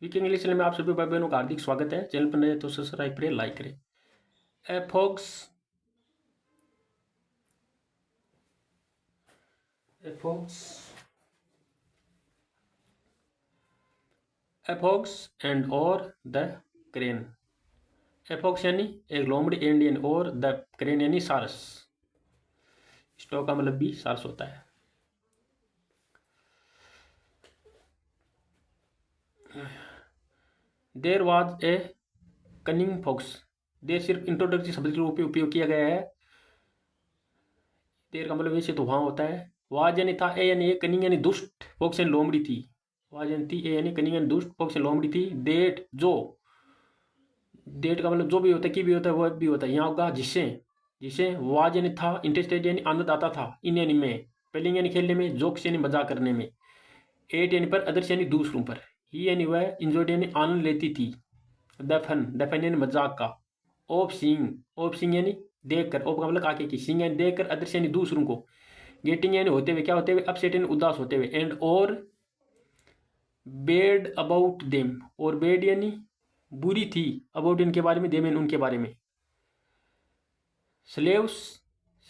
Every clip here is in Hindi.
वीक इंग्लिश चैनल में आप सभी भाई बहनों का हार्दिक स्वागत है। चैनल पर नए तो सब्सक्राइब करें, लाइक करें। एफोक्स एफोक्स एफोक्स एंड और द क्रेन। एफोक्स यानी एक लोमड़ी इंडियन और द क्रेन यानी सारस। स्टॉक का मतलब भी सारस होता है। There was a cunning fox. There सिर्फ इंट्रोडक्टरी शब्द के रूप में उपयोग किया गया है। देर का मतलब वैसे तो वहां होता है। वाज यानी था, ए यानी कनिंग यानी दुष्ट, फॉक्स यानी लोमड़ी थी। वाज यानी थी, ए यानी कनिंग यानी दुष्ट, फॉक्स यानी लोमड़ी थी। डेट जो, डेट का मतलब जो भी होता है, की भी होता है, वो भी होता है। यहाँ होगा जिससे। जिसे वाज यानी था, इंटरेस्टेड यानी आनंद आता था, इन यानी में, पेलिंग यानी खेलने में, जोक्स यानी मजाक करने में, एट यानी पर, अदर्स यानी दूसरों पर, ही यानी वह, इंजॉयड यानी आनंद लेती थी, दफन, दफन यानी मजाक का, ऑफ सिंग यानी देख कर, ऑफ का मतलब आके की, सिंग यानी देख कर, अदर्स यानी दूसरों को, गेटिंग यानी होते हुए, क्या होते हुए, अपसेट यानी उदास होते हुए, एंड और बेड अबाउट देम, और बेड यानी बुरी थी, अबाउट इनके बारे में, देम यानी उनके बारे में। स्लेव्स,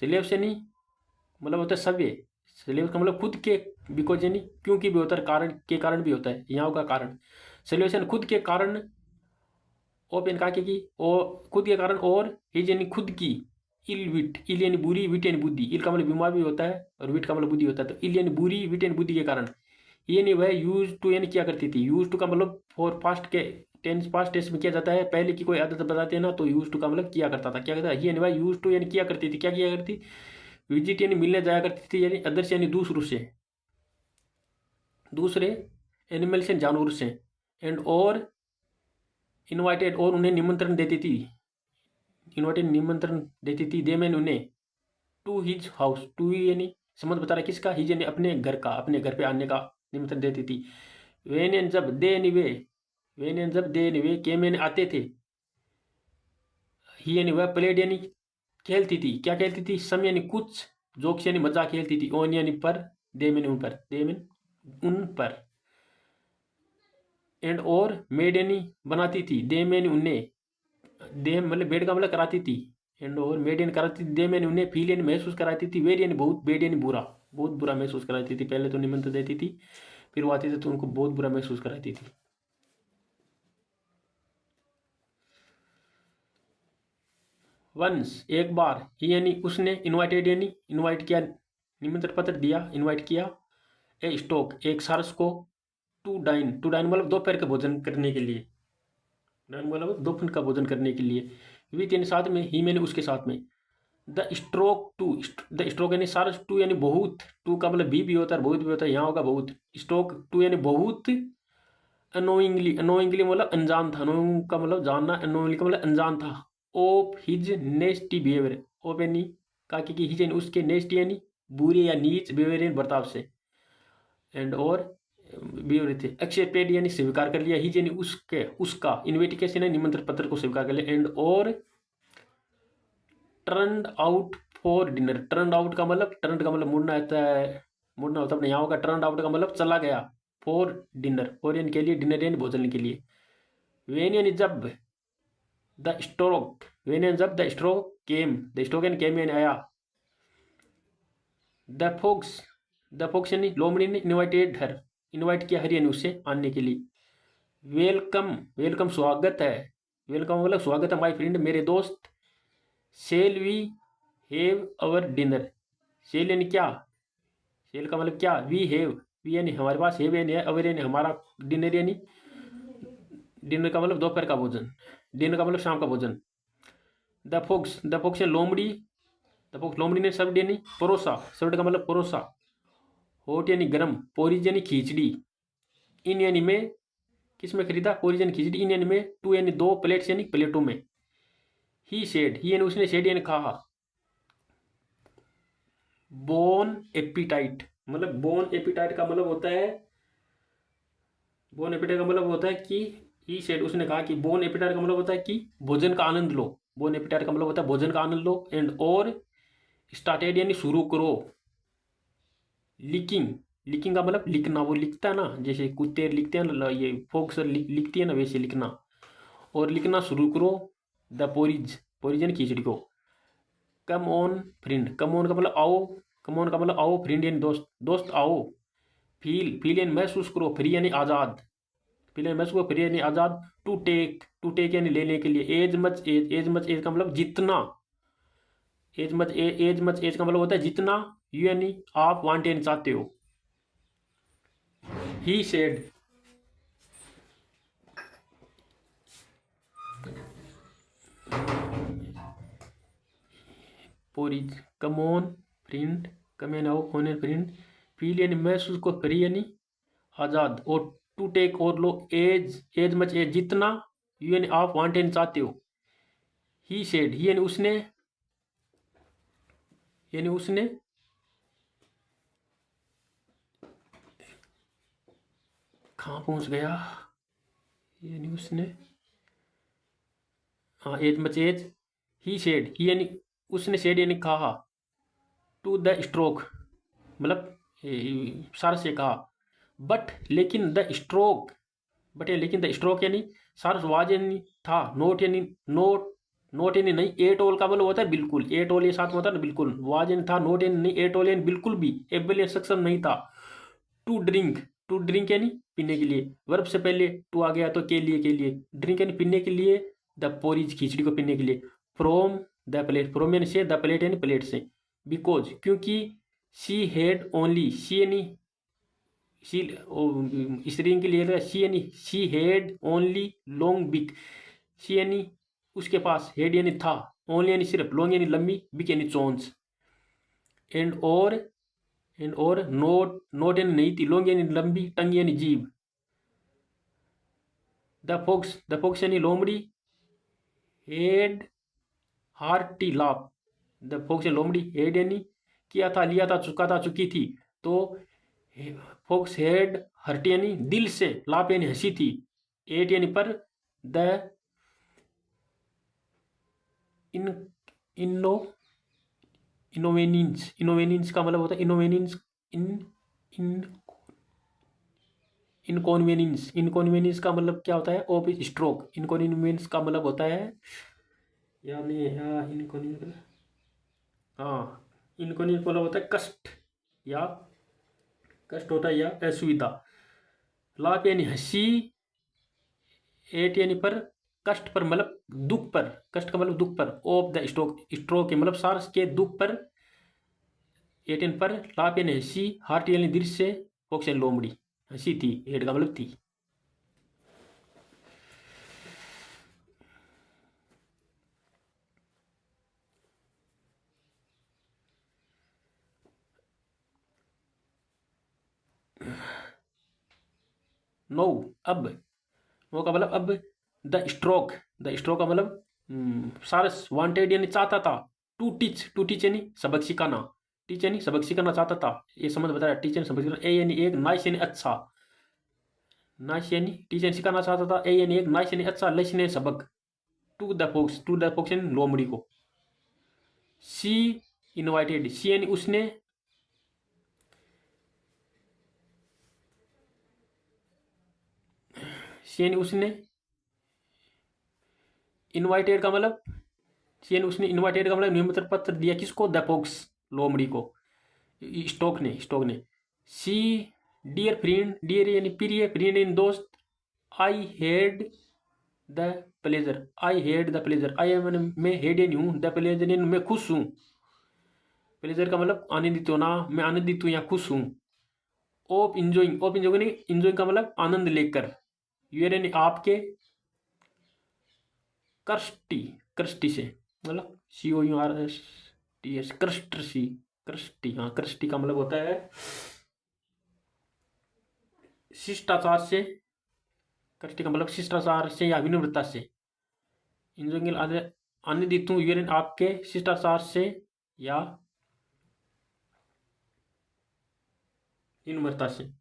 स्लेव्स यानी मतलब होता है सव्य। स्लेव्स का मतलब खुद के, बिकॉज यानी क्योंकि भी होता है, कारण के कारण भी होता है, यहाँ का कारण। स्लेव्स यानी खुद के कारण, ओपन का की, और खुद के कारण, और हिज यानी खुद की, इल विट, इल यानी बुरी, विट यानी बुद्धि, इल का मतलब बीमार भी होता है और विट का मतलब बुद्धि होता है, तो इल यानी बुरी, विट यानी बुद्धि के कारण। ये नहीं, वह यूज टू यानी किया करती थी। यूज टू का मतलब फॉर पास्ट के टेंस, पास्ट टेंस में किया जाता है। पहले की कोई आदत बताते हैं ना, तो यूज टू का मतलब किया करता था, क्या करता है। ये नहीं, वह यूज टू यानी किया करती थी, क्या किया करती, विजिट यानी मिलने जाया करती थी, यानी अदर्स यानी दूसरों से, दूसरे एनिमल से, जानवर से, एंड और इनवाइटेड, और उन्हें निमंत्रण देती थी, इनवाइटेड निमंत्रण देती थी, दे मैंने उन्हें, टू हिज हाउस, टू यानी संबंध बता रहा है किसका, हिज यानी अपने घर का, अपने घर पे आने का निमंत्रण देती थी। वेन एंड जब, दे यानी वे, वेन एंड जब, दे यानी वे, केम यानी आते थे, ही यानी वह, प्लेड यानी खेलती थी, क्या खेलती थी, सम यानी कुछ, जोक्स यानी मजाक खेलती थी, ओन यानी पर, दे यानी उन पर, दे यानी उन पर, एंड और मेड यानी बनाती थी, दे यानी उन्हें, दे मतलब बेड का मतलब कराती थी, एंड और मेड यानी कराती थी, दे यानी उन्हें, फील यानी महसूस कराती थी, वेर यानी बहुत, बेड यानी बुरा, बहुत बुरा महसूस कराती थी। पहले तो निमंत्रण देती थी, फिर वो आती थी तो उनको बहुत बुरा महसूस कराती थी। वंस एक बार, ही यानी उसने, इनवाइटेड यानी इनवाइट किया, निमंत्रण पत्र दिया, इनवाइट किया, ए स्टोक एक सारस को, टू डाइन, टू डाइन मतलब दोपहर का भोजन करने के लिए, डाइन मतलब दोपहर का भोजन करने के लिए, विथ यानी साथ में, ही मैंने उसके साथ में, the stroke to, the stroke यानी सारस, टू यानी बहुत, टू का मतलब भी होता है, बहुत भी होता है, यहाँ होगा बहुत, स्ट्रोक टू यानी बहुत, अनोइंगली, अनोइंगली मतलब अनजान था, अनोइंग का मतलब जानना, अनोइंगली का मतलब अनजान था, ऑफ हिज नेस्टी बिहेवियर, ऑफ यानी का कि हिज यानी उसके, नेस्टी यानी बुरे या नीच, बिहेवियर यानी बर्ताव से, एंड और बिहेवियर थे, एक्सेप्टेड यानी स्वीकार कर लिया, हिज यानी उसके, उसका, इन्विटेशन यानी निमंत्रण पत्र को स्वीकार कर लिया, एंड और turn out for dinner. Turn out का मतलब, टर्न का मतलब मुड़ना आता है, मुड़ना होता है अपने, यहाँ का टर्न आउट का मतलब चला गया, फॉर डिनर, और इनके लिए, डिनर यानी भोजन के लिए, वेन यानी जब, द स्ट्रोक, वेन यानी जब, the stroke came, the stroke यानी केम यानी आया, द फोक्स, द फोक्स यानी लोमड़ी ने, इनवाइटेड हर, इनवाइट किया हर यानी उससे आने के लिए, वेलकम, वेलकम स्वागत है, वेलकम मतलब स्वागत है, माय फ्रेंड मेरे दोस्त, shall we have our dinner, shall यानी क्या, शेल का मतलब क्या, वी हैव, वी यानी हमारे पास, हैव यानी है, अवर यानी हमारा, डिनर यानी, डिनर का मतलब दोपहर का भोजन, डिनर का मतलब शाम का भोजन, द फोक्स यानी लोमड़ी, द फोक्स लोमड़ी ने सर्वड यानी परोसा, सर्वड का मतलब परोसा, होट यानी गर्म, पोरिज यानी खिचड़ी, इन यानी में, किस में खरीदा, पोरिज यानी खिचड़ी, इन यानी में, टू यानी दो, प्लेट्स यानी प्लेटों में, ही शेड, ही यानी उसने, शेड यानी कहा, बोन एपिटाइट, मतलब बोन एपिटाइट का मतलब होता है, बोन एपिटाइट का मतलब होता है कि, ही सेड उसने कहा कि, बोन एपिटाइट का मतलब होता है कि भोजन का आनंद लो, बोन एपिटाइट का मतलब होता है भोजन का आनंद लो, एंड और स्टार्टेड यानी शुरू करो, लिकिंग, लिखिंग का मतलब लिखना, वो लिखता है ना, जैसे कुत्ते लिखते हैं ना, ये फोक्स लिखती है ना, वैसे लिखना। और लिखना शुरू करो द पोरिज, पोरिज यानी खिचड़ी को। कम ऑन फ्रेंड, कम ऑन का मतलब आओ, कम ऑन का मतलब आओ, फ्रेंड यानी दोस्त, दोस्त आओ। फील, फील यानी महसूस करो, फ्री यानी आज़ाद, फील यानी महसूस करो, फ्री यानी आज़ाद। टू टेक, टू टेक यानी लेने के लिए। As much as, as much as का मतलब जितना, as much as much as का मतलब होता है जितना। यू यानी आप, वांट यानी चाहते हो। He said, porridge, come on friend, come यानी आओ, ऑन यानी फ्रेंड, फील यानी महसूस को, फ्री यानी आज़ाद, और टू टेक और लो, एज, एज मच एज जितना, यू यानी आप, वांट यानी चाहते हो। ही सेड, ही यानी उसने, यानी उसने, कहाँ पहुंच गया, यानी उसने, हाँ as much as, he said, he यानी उसने, सेड यानी कहा, टू द स्ट्रोक मतलब सर से कहा। बट लेकिन द स्ट्रोक, बट लेकिन द स्ट्रोक यानी सर, वाज यानी था, नोट यानी नोट, नोट यानी नहीं, एट ऑल का मतलब होता है बिल्कुल, एट ऑल ये साथ में होता है ना बिल्कुल, वाज यानी था, नोट यानी नहीं, एट ऑल यानी बिल्कुल भी, एबल या सक्षम नहीं था। टू ड्रिंक, टू ड्रिंक यानी पीने के लिए, वर्ब से पहले टू आ गया तो के लिए, ड्रिंक यानी पीने के लिए, द पोरिज खिचड़ी को पीने के लिए। फ्रॉम द प्लेट, फ्रॉम यानी से, द प्लेट यानी प्लेट से। बिकॉज क्योंकि, शी हैड ओनली, शी यानी शी, स्त्रीलिंग के लिए शी यानी शी हैड ओनली लॉन्ग बिक, शी यानी उसके पास, हेड यानी था, ओनली यानी सिर्फ, लॉन्ग यानी लंबी, बिक यानी चोंच। एंड और, एंड और नोट, नोट यानी नहीं थी, लॉन्ग यानी लंबी, टंग यानी जीभ। द फोक्स यानी लोमड़ी, हेड हार्टी लाभ, द फोक्स यानी लोमड़ी, हेड यानी किया था, लिया था, चुका था, चुकी थी। तो फोक्स हेड हर्टी यानी दिल से, लाभ यानी हंसी थी, एट यानी पर, द इन इनो इनोवेनिंस, इनोवेनिंस का मतलब होता है इनोवेनिंस, इन इन इनकॉन्वेनियंस, इनकॉन्वेनियंस का मतलब क्या होता है, ऑफ स्ट्रोक। इनकॉन्वेनियंस का मतलब होता है, यानी इनकॉन्वेनियंस, हाँ इनकॉन्वेनियंस मतलब होता है कष्ट, या कष्ट होता है या असुविधा। लाभ यानी हंसी, एट यानी पर, कष्ट पर मतलब दुख पर, कष्ट का मतलब दुख पर, ऑफ द स्ट्रोक, स्ट्रोक के मतलब सार्स के दुख पर, एट यानी पर, लाभ यानी हंसी, हार्ट यानी दिल से, फोक्स यानी लोमड़ी, हंसी थी, एट का मतलब थी। नो, अब, नो का मतलब अब। द स्ट्रोक, द स्ट्रोक का मतलब सारस, वांटेड यानी चाहता था। टू टीच, टू टीच यानी सबक सिखाना, टीच यानी सबक सिखाना चाहता था, ये समझ बता रहा है, टीच यानी सबक सिखाना। ए यानी एक, नाइस यानी अच्छा, नाइस यानी टीच यानी सिखाना चाहता था, ए यानी एक, नाइस यानी अच्छा, लेसन यानी सबक। To the fox, to the fox यानी लोमड़ी को। सी इनवाइटेड, सी यानी उसने, सी यानी उसने, इनवाइटेड का मतलब, सी यानी उसने, इनवाइटेड का मतलब निमंत्रण पत्र दिया, किसको, द फोक्स, लोमड़ी को, स्टोक ने, स्टोक ने। सी, डियर फ्रेंड, डियर यानी प्रिय, फ्रेंड यानी दोस्त। I had the pleasure, I had the pleasure, I am मैं, हेड यानी हूँ, द प्लेजर यानी मैं खुश हूँ। प्लेजर का मतलब आनंदित होना, मैं आनंदित हूँ या खुश हूँ। ऑफ इंजॉइंग, ऑफ इंजॉइंग नहीं, इंजॉइंग का मतलब आनंद लेकर। यूर यानी आपके, कर्ष्टी, कृष्टि से मतलब C O U R S T S, crusty, crusty, हाँ कृष्टि का मतलब होता है शिष्टाचार से, कृष्टि का मतलब शिष्टाचार से या विनम्रता से। इंजोंगिल आनंदित हूँ, यूरेन आपके शिष्टाचार से या विनम्रता से।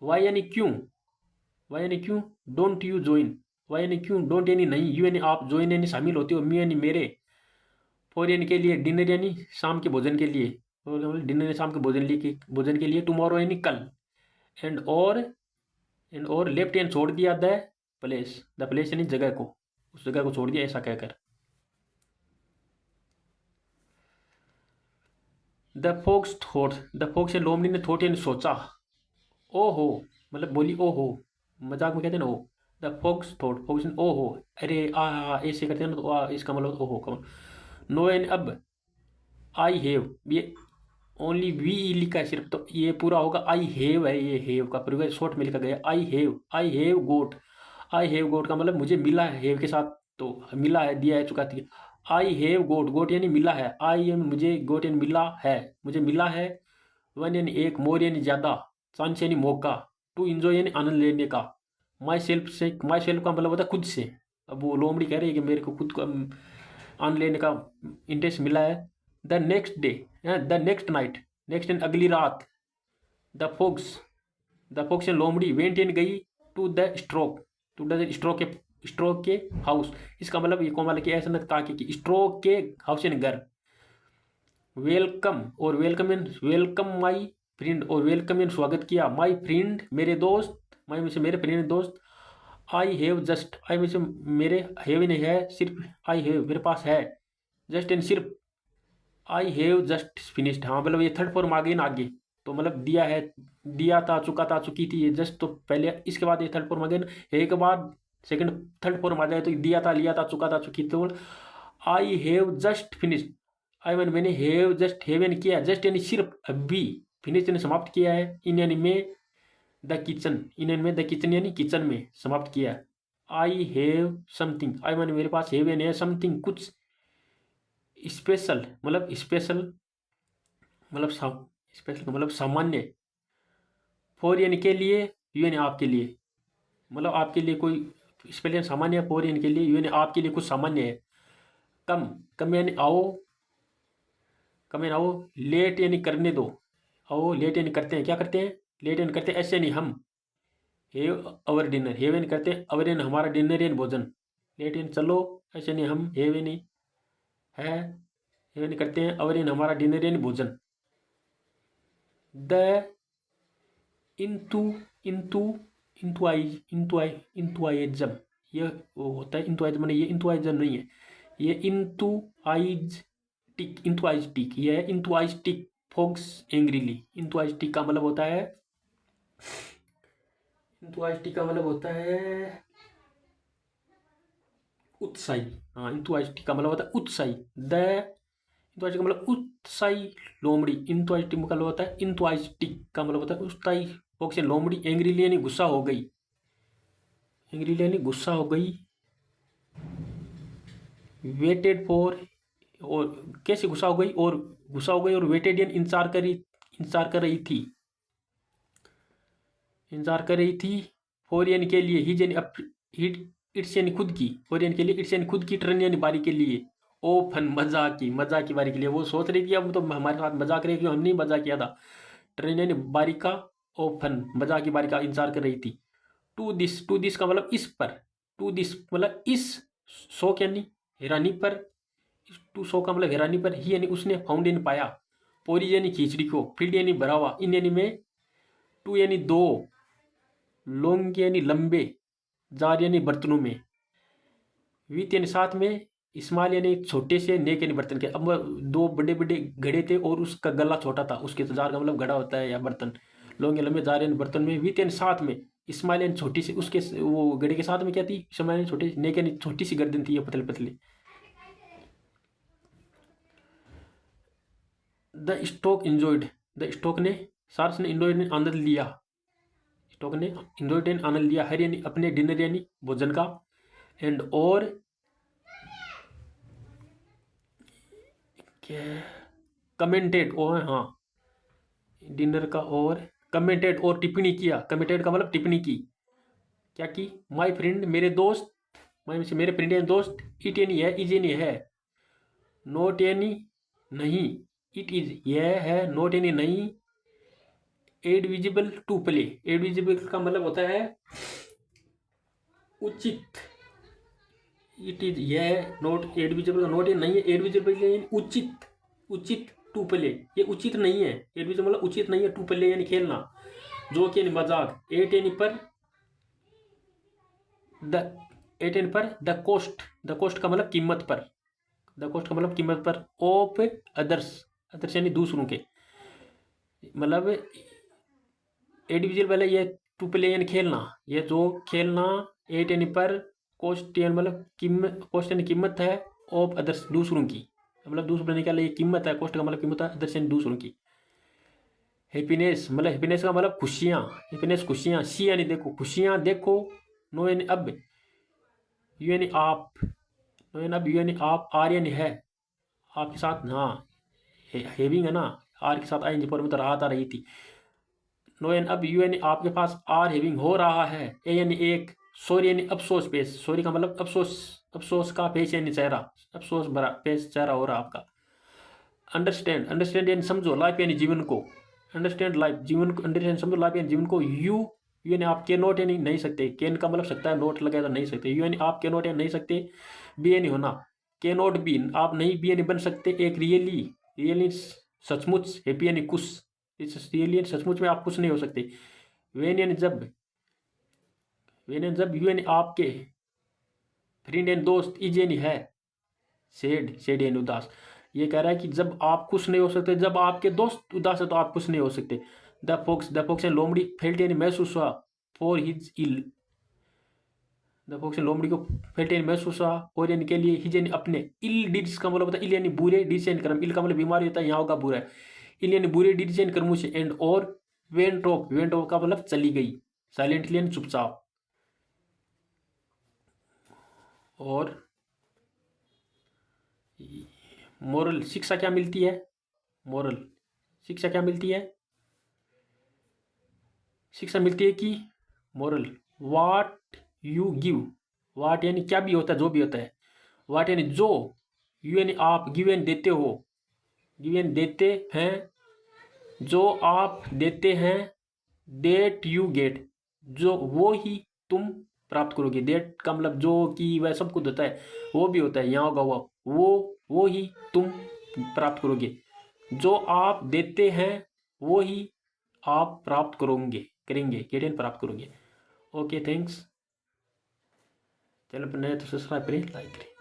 वाई यानी क्यों, वाई यानी क्यों, डोंट यू ज्वाइन, वाई यानी क्यों, डोंट यानी नहीं, यू यानी आप, ज्वाइन यानी शामिल होते हो, मी यानी मेरे, फॉर यानी के लिए, डिनर यानी शाम के भोजन के लिए, और डिनर यानी शाम के भोजन के लिए, टुमारो यानी कल, एंड और लेफ्ट हैंड छोड़ दिया द प्लेस यानी जगह को, उस जगह को छोड़ दिया ऐसा कहकर। द फोक्स या लोमड़ी ने थॉट यानी सोचा, ओहो मतलब बोली ओहो, मजाक में कहते हैं ना ओ। द फोक्स थॉट, फोक्स ओहो, अरे ऐसे करते हैं ना तो इसका मतलब ओहो का नो यानी अब, आई हैव ये ओनली वी लिखा है सिर्फ, तो ये पूरा होगा आई हैव है, ये हैव का प्रयोग शॉर्ट में लिखा गया I have got. I have got का मतलब मुझे मिला है, हैव के साथ तो मिला है, दिया है, चुका थी। आई हैव गोट, गोट यानी मिला है, आई एम मुझे, गोट यानी मिला है, मुझे मिला है। वन यानी एक, मोर यानी ज़्यादा, चांस यानी मौका, टू इंजॉय यानी आनंद लेने का, माई सेल्फ का मतलब होता है खुद से। अब वो लोमड़ी कह रही है कि मेरे को खुद को आनंद लेने का इंटरेस्ट मिला है। The next day, the next night, next दिन अगली रात, द फोक्स लोमड़ी वेंट इन गई टू द स्ट्रोक के हाउस। इसका मतलब ये कोमल के ऐसा न कहा कि स्ट्रोक के हाउस यानी घर। वेलकम माई फ्रेंड, और वेलकम यानी स्वागत किया, माई फ्रेंड मेरे दोस्त, माई में से मेरे फ्रेंड दोस्त। आई हैव जस्ट, आई में से मेरे हैव नहीं है सिर्फ, आई हैव मेरे पास है, जस्ट एंड सिर्फ, आई हैव जस्ट फिनिश्ड। हाँ मतलब ये थर्ड फॉर्म आ गई ना आगे, तो मतलब दिया है, दिया था, चुका था, चुकी थी, ये जस्ट तो पहले, इसके बाद ये थर्ड फॉर्म आ गया ना, एक बाद सेकंड थर्ड फॉर्म आ जाए तो दिया था, लिया था, चुका था, चुकी, तो आई हैव जस्ट फिनिश्ड। आई मैंने हैव जस्ट, हैव यानी किया, जस्ट यानी सिर्फ, अभी, फिनिश यानी समाप्त किया है, इन यानी में, द किचन, इन यानी में, द किचन यानी किचन में समाप्त किया है। आई हैव समथिंग, आई मैंने मेरे पास, हैव यानी है समथिंग कुछ, स्पेशल मतलब सामान्य, फॉर यानी के लिए, यू यानी आपके लिए, मतलब आपके लिए कोई स्पेशल सामान्य है, फॉर यानी के लिए, यू यानी आपके लिए कुछ सामान्य है। कम, कम यानी आओ, कम यानी आओ, लेट यानी करने दो, आओ लेट यानी करते हैं, क्या करते हैं, लेट यानी करते हैं, ऐसे नहीं हम, हेव अवर डिनर, हेव यानी करते हैं, अवर यानी हमारा, डिनर यानी भोजन, लेट यानी चलो, ऐसे नहीं हम, हेव यानी है, हेव यानी करते हैं, अवर यानी हमारा, डिनर यानी भोजन। द इंटू इंटू इंटुआइजम, ये वो होता है इंटुआइजम, नहीं ये इंटुआइजम नहीं है, ये इंटुआइस्टिक, ये है इंटुआइस्टिक फोक्स एंग्रीली। इंटुआइस्टिक का मतलब होता है, इंटुआइस्टिक का मतलब होता है उत्साही। हाँ इंटुआइस्टिक का मतलब होता है उत्साही। द इंटुआइस्टिक का मतलब उत्साही लोमड़ी, इंटुआइस्टिक का मतलब होता है, इंटुआइस्टिक का मतलब होता है उत्साही फोक्स लोमड़ी, एंग्रीली यानी गुस्सा हो गई, एंग्रीली यानी गुस्सा हो गई। वेटेड फॉर, और कैसे गुस्सा हो गई, और गुस्सा हो गई, और वेटेड यानी इंतजार कर रही थी, फॉर यानी के लिए, ही यानी इट्स यानी खुद की, फॉर यानी के लिए, इट्स यानी खुद की, टर्न यानी बारी के लिए, ओ फन मजा की बारी के लिए, वो सोच रही थी अब तो हमारे साथ मजाक करेगी, हम नहीं मजा किया था, टर्न यानी बारी का, ओ फन मजा की बारी का इंतजार कर रही थी। टू दिस का मतलब इस पर, टू दिस मतलब इस, शौक यानी हैरानी पर, टू शो का मतलब हैरानी पर, ही यानी उसने, फाउंड यानी पाया, पोरी यानी खिचड़ी को, फील्ड यानी भरा हुआ, इन यानी में, टू यानी दो, लॉन्ग यानी लंबे, जार यानी बर्तनों में, विथ यानी साथ में, इस्माइल यानी एक छोटे से, नेक यानी बर्तन के। अब दो बड़े बड़े घड़े थे और उसका गला छोटा था, उसके, तो जार का मतलब घड़ा होता है या बर्तन, लॉन्ग या लंबे, जार यानी बर्तन में, विथ यानी साथ में, इस्माइल यानी छोटी सी, उसके वो घड़े के साथ में क्या थी, इस्माइल यानी छोटे, नेक यानी छोटी सी गर्दन थी, ये पतले पतले। द स्टोक ने, सार्स ने, इंजॉयड ने आनंद लिया, स्टोक ने इंजॉयड ने आनंद लिया, हर यानी अपने, डिनर यानी भोजन का, एंड और क्या, कमेंटेड, और हाँ डिनर का, और कमेंटेड और टिप्पणी किया, कमेंटेड का मतलब टिप्पणी की, क्या की, माई फ्रेंड मेरे दोस्त, माई से मेरे फ्रेंड यानी दोस्त, इट यानी है, इज यानी है, नोट यानी नहीं, इट इज यह है, नोट यानी नहीं, एडविजिबल टू प्ले, एडविजिबल का मतलब होता है उचित, इट इज यह, नोट एडविजिबल का नोट नहीं है, एडविजिबल उचित, उचित टू प्ले, ये उचित नहीं है। एट बीच मतलब उचित नहीं है, टू प्ले यानी खेलना, जो कि यानी मजाक। एट यानी पर, द कोस्ट, द कोस्ट का मतलब कीमत पर, द कोस्ट का मतलब कीमत पर, ऑफ अदर्स, अदर्स यानी दूसरों के, मतलब इंडिविजुअल वाले ये टू प्ले यानी खेलना, ये जो खेलना, एट यानी पर, कोस्ट यानी मतलब कीमत, कोस्ट यानी कीमत है, ऑफ अदर्स दूसरों की, मतलब दूसरों ने क्या, ये कीमत है, कोस्ट का मतलब कीमत है, अदर्स यानी दूसरों की। हैप्पीनेस मतलब, हैप्पीनेस का मतलब खुशियाँ, हैप्पीनेस खुशियाँ, सी यानी देखो, खुशियाँ देखो, नो यानी अब, यू यानी आप, नो यानी अब, यू यानी आप, आर यानी है, आपके साथ ना, हैविंग है ना, आर के साथ आई पर मतलब राहत आ रही थी। नो यानी अब, यू यानी आपके पास, आर हैविंग हो रहा है, ए यानी एक, सॉरी यानी अफसोस पेश, सॉरी का मतलब अफसोस, अफसोस का पेश यानी चेहरा, अफसोस भरा पेश चेहरा हो रहा आपका। अंडरस्टैंड, अंडरस्टैंड यानी समझो, लाइफ यानी जीवन को, अंडरस्टैंड लाइफ जीवन को, अंडरस्टैंड समझो लाइफ यानी जीवन को। यू यानी आप के नोट यानी नहीं सकते, कैन का मतलब सकता है, नोट लगे तो नहीं सकते, यू यानी आप के नोट यानी नहीं सकते, बी यानी होना, के नोट बी आप नहीं बी यानी बन सकते, एक रियली, रियली सचमुच, हैप्पी यानी खुश, इस रियली सचमुच में आप खुश नहीं हो सकते। वेन यानी जब, वेन यानी जब, यू यानी आपके, फ्रेंड यानी दोस्त, इज यानी है, सेड, सेड यानी उदास। ये कह रहा है कि जब आप खुश नहीं हो सकते, जब आपके दोस्त उदास है तो आप खुश नहीं हो सकते। द फोक्स एंड लोमड़ी फेल्ट यानी महसूस हुआ, for his ill, the fox and लोमड़ी को फेल्ट यानी महसूस हुआ, और यानी के लिए, हिज यानी अपने, इल डिड्स का मतलब होता है, इल यानी बुरे, डिड्स यानी कर्म, इल का मतलब बीमारी होता है, यहाँ होगा बुरा है, इल यानी बुरे, डिड्स यानी कर्मों से, एंड और, वेन टॉक का मतलब चली गई, साइलेंटली यानी चुपचाप। और मोरल शिक्षा क्या मिलती है, मोरल शिक्षा क्या मिलती है, शिक्षा मिलती है कि, मोरल, वाट यू गिव, वाट यानी क्या भी होता है, जो भी होता है, वाट यानी जो, यू यानी आप, गिव यानी देते हो, गिव यानी देते हैं, जो आप देते हैं, देट यू गेट, जो वो ही तुम प्राप्त करोगे, देट का मतलब जो कि वह सब कुछ होता है, वो भी होता है, यहाँ होगा वो ही तुम प्राप्त करोगे, जो आप देते हैं वो ही आप प्राप्त करोगे, करेंगे, गेट प्राप्त करोगे। ओके थैंक्स, चैनल पर नए तो सब्सक्राइब करें, लाइक करें।